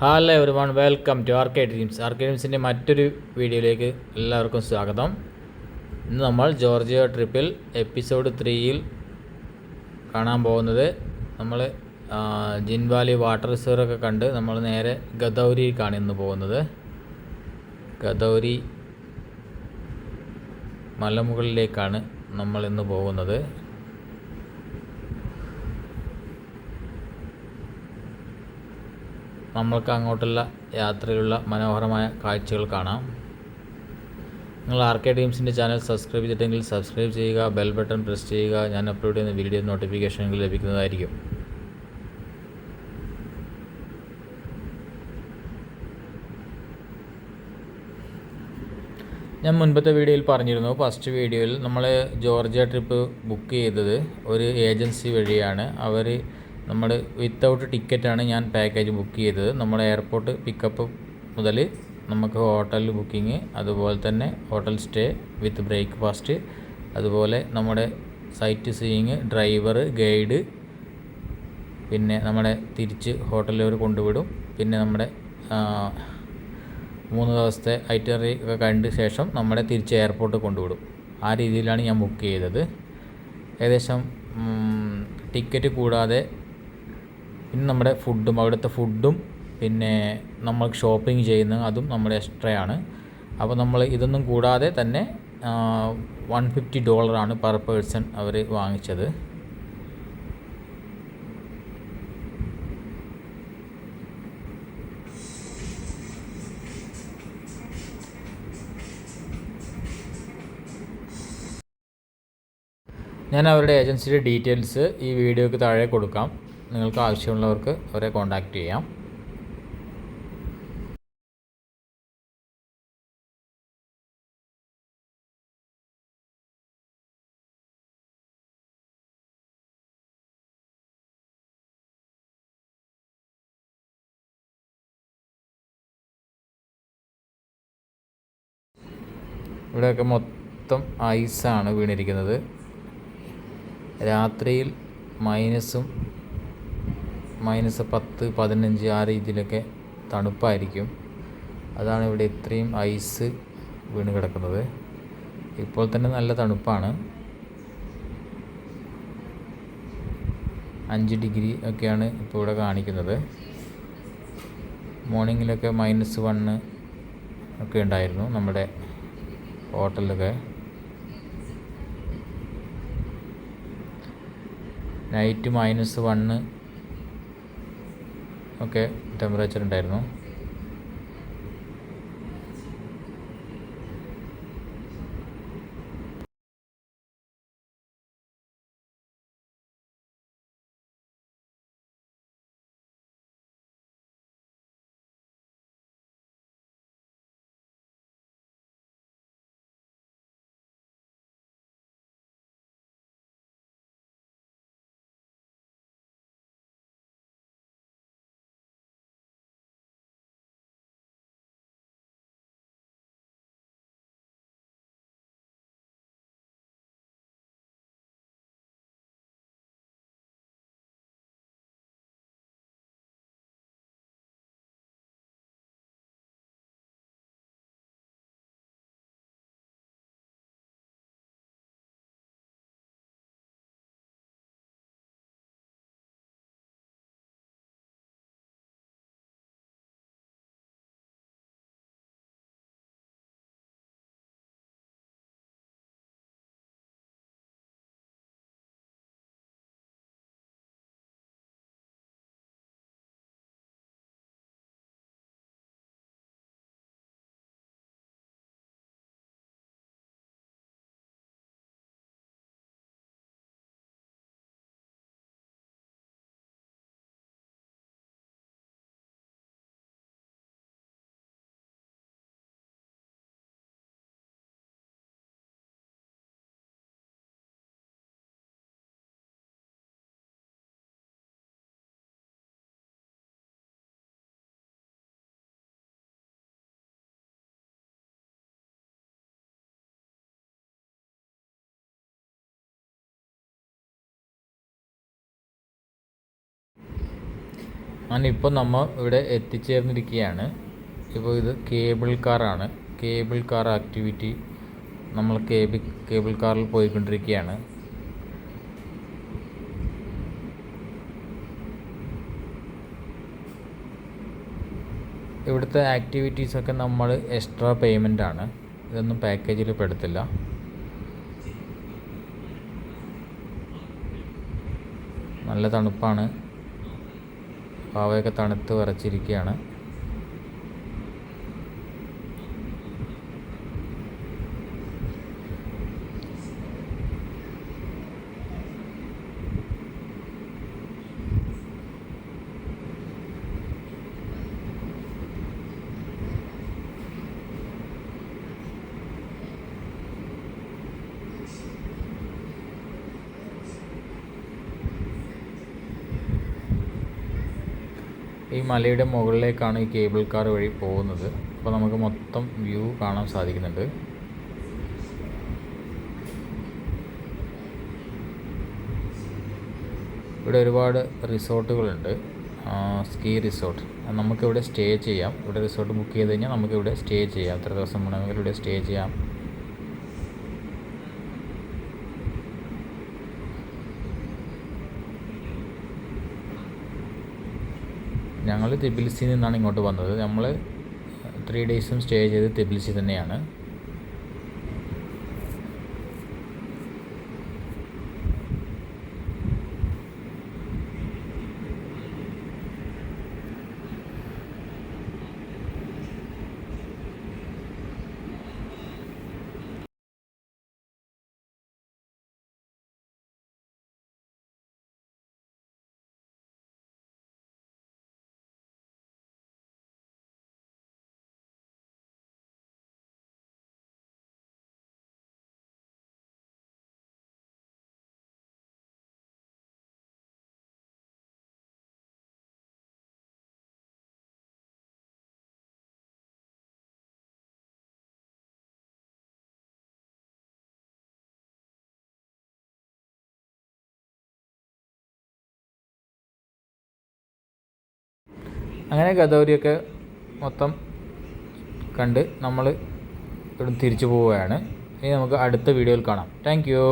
Hello everyone, welcome to RK Dreams. RK ഡ്രീംസിൻ്റെ മറ്റൊരു വീഡിയോയിലേക്ക് എല്ലാവർക്കും സ്വാഗതം. ഇന്ന് നമ്മൾ ജോർജിയ ട്രിപ്പിൽ എപ്പിസോഡ് 3യിൽ കാണാൻ പോകുന്നത് നമ്മൾ ജിൻ വാലി വാട്ടർ റിസർവൊക്കെ കണ്ട് നമ്മൾ നേരെ ഗദൗരിക്കാണ് ഇന്ന് പോകുന്നത്. ഗദൗരി മലമുകളിലേക്കാണ് നമ്മൾ ഇന്ന് പോകുന്നത്. നമ്മൾക്ക് അങ്ങോട്ടുള്ള യാത്രയിലുള്ള മനോഹരമായ കാഴ്ചകൾ കാണാം. നിങ്ങൾ ആർകെ ഡ്രീംസിൻ്റെ ചാനൽ സബ്സ്ക്രൈബ് ചെയ്തിട്ടെങ്കിൽ സബ്സ്ക്രൈബ് ചെയ്യുക, ബെൽ ബട്ടൺ പ്രസ് ചെയ്യുക. ഞാൻ അപ്ലോഡ് ചെയ്യുന്ന വീഡിയോ നോട്ടിഫിക്കേഷനുകൾ ലഭിക്കുന്നതായിരിക്കും. ഞാൻ മുൻപത്തെ വീഡിയോയിൽ പറഞ്ഞിരുന്നു, ഫസ്റ്റ് വീഡിയോയിൽ നമ്മൾ ജോർജിയ ട്രിപ്പ് ബുക്ക് ചെയ്തത് ഒരു ഏജൻസി വഴിയാണ്. അവർ നമ്മൾ വിത്തൗട്ട് ടിക്കറ്റാണ് ഞാൻ പാക്കേജ് ബുക്ക് ചെയ്തത്. നമ്മൾ എയർപോർട്ട് പിക്കപ്പ് മുതൽ നമുക്ക് ഹോട്ടൽ ബുക്കിംഗ്, അതുപോലെ തന്നെ ഹോട്ടൽ സ്റ്റേ വിത്ത് ബ്രേക്ക്ഫാസ്റ്റ്, അതുപോലെ നമ്മുടെ സൈറ്റ് സീയിങ്, ഡ്രൈവർ, ഗൈഡ്, പിന്നെ നമ്മുടെ തിരിച്ച് ഹോട്ടലിൽ അവർ കൊണ്ടുവിടും. പിന്നെ നമ്മുടെ 3 ദിവസത്തെ ഐറ്ററി ഒക്കെ കണ്ട ശേഷം നമ്മുടെ തിരിച്ച് എയർപോർട്ട് കൊണ്ടുവിടും. ആ രീതിയിലാണ് ഞാൻ ബുക്ക് ചെയ്തത്. ഏകദേശം ടിക്കറ്റ് കൂടാതെ പിന്നെ നമ്മുടെ ഫുഡും, അവിടുത്തെ ഫുഡും, പിന്നെ നമ്മൾ ഷോപ്പിംഗ് ചെയ്യുന്ന അതും നമ്മുടെ എക്സ്ട്രയാണ്. അപ്പോൾ നമ്മൾ ഇതൊന്നും കൂടാതെ തന്നെ $150 പെർ പേഴ്സൺ അവർ വാങ്ങിച്ചത്. ഞാൻ അവരുടെ ഏജൻസിയുടെ ഡീറ്റെയിൽസ് ഈ വീഡിയോയ്ക്ക് താഴെ കൊടുക്കാം. നിങ്ങൾക്ക് ആവശ്യമുള്ളവർക്ക് അവരെ കോൺടാക്റ്റ് ചെയ്യാം. ഇവിടെയൊക്കെ മൊത്തം ഐസാണ് വീണിരിക്കുന്നത്. രാത്രിയിൽ -10, -15 ആ രീതിയിലൊക്കെ തണുപ്പായിരിക്കും. അതാണ് ഇവിടെ ഇത്രയും ഐസ് വീണ് കിടക്കുന്നത്. ഇപ്പോൾ തന്നെ നല്ല തണുപ്പാണ്. 5 ഡിഗ്രി ഒക്കെയാണ് ഇപ്പോൾ ഇവിടെ കാണിക്കുന്നത്. മോർണിംഗിലൊക്കെ -1 ഒക്കെ ഉണ്ടായിരുന്നു നമ്മുടെ ഹോട്ടലിലൊക്കെ. നൈറ്റ് -1 ഒക്കെ ടെമ്പറേച്ചർ ഉണ്ടായിരുന്നു. അങ്ങനെ ഇപ്പോൾ നമ്മൾ ഇവിടെ എത്തിച്ചേർന്നിരിക്കുകയാണ്. ഇപ്പോൾ ഇത് കേബിൾ കാറാണ്. കേബിൾ കാർ ആക്ടിവിറ്റി നമ്മൾ കേബിൾ കാറിൽ പോയിക്കൊണ്ടിരിക്കുകയാണ്. ഇവിടുത്തെ ആക്ടിവിറ്റീസൊക്കെ നമ്മൾ എക്സ്ട്രാ പേയ്മെൻ്റ് ആണ്. ഇതൊന്നും പാക്കേജിൽ പെടുത്തില്ല. നല്ല തണുപ്പാണ്. പാവയൊക്കെ തണുത്ത് വിറച്ചിരിക്കുകയാണ്. ഈ മലയുടെ മുകളിലേക്കാണ് ഈ കേബിൾ കാർ വഴി പോകുന്നത്. അപ്പോൾ നമുക്ക് മൊത്തം വ്യൂ കാണാൻ സാധിക്കുന്നുണ്ട്. ഇവിടെ ഒരുപാട് റിസോർട്ടുകളുണ്ട്. Ski resort. നമുക്കിവിടെ സ്റ്റേ ചെയ്യാം. ഇവിടെ റിസോർട്ട് ബുക്ക് ചെയ്ത് കഴിഞ്ഞാൽ നമുക്കിവിടെ സ്റ്റേ ചെയ്യാം. എത്ര ദിവസം വേണമെങ്കിലും ഇവിടെ സ്റ്റേ ചെയ്യാം. ഞങ്ങൾ തിബിലിസിയിൽ നിന്നാണ് ഇങ്ങോട്ട് വന്നത്. നമ്മൾ 3 ഡേയ്സും സ്റ്റേ ചെയ്ത് തിബിലിസി തന്നെയാണ്. അങ്ങനെ ഗദൗരിയൊക്കെ മൊത്തം കണ്ട് നമ്മൾ ഇവിടെ തിരിച്ചു പോവുകയാണ്. ഇനി നമുക്ക് അടുത്ത വീഡിയോയിൽ കാണാം. Thank you.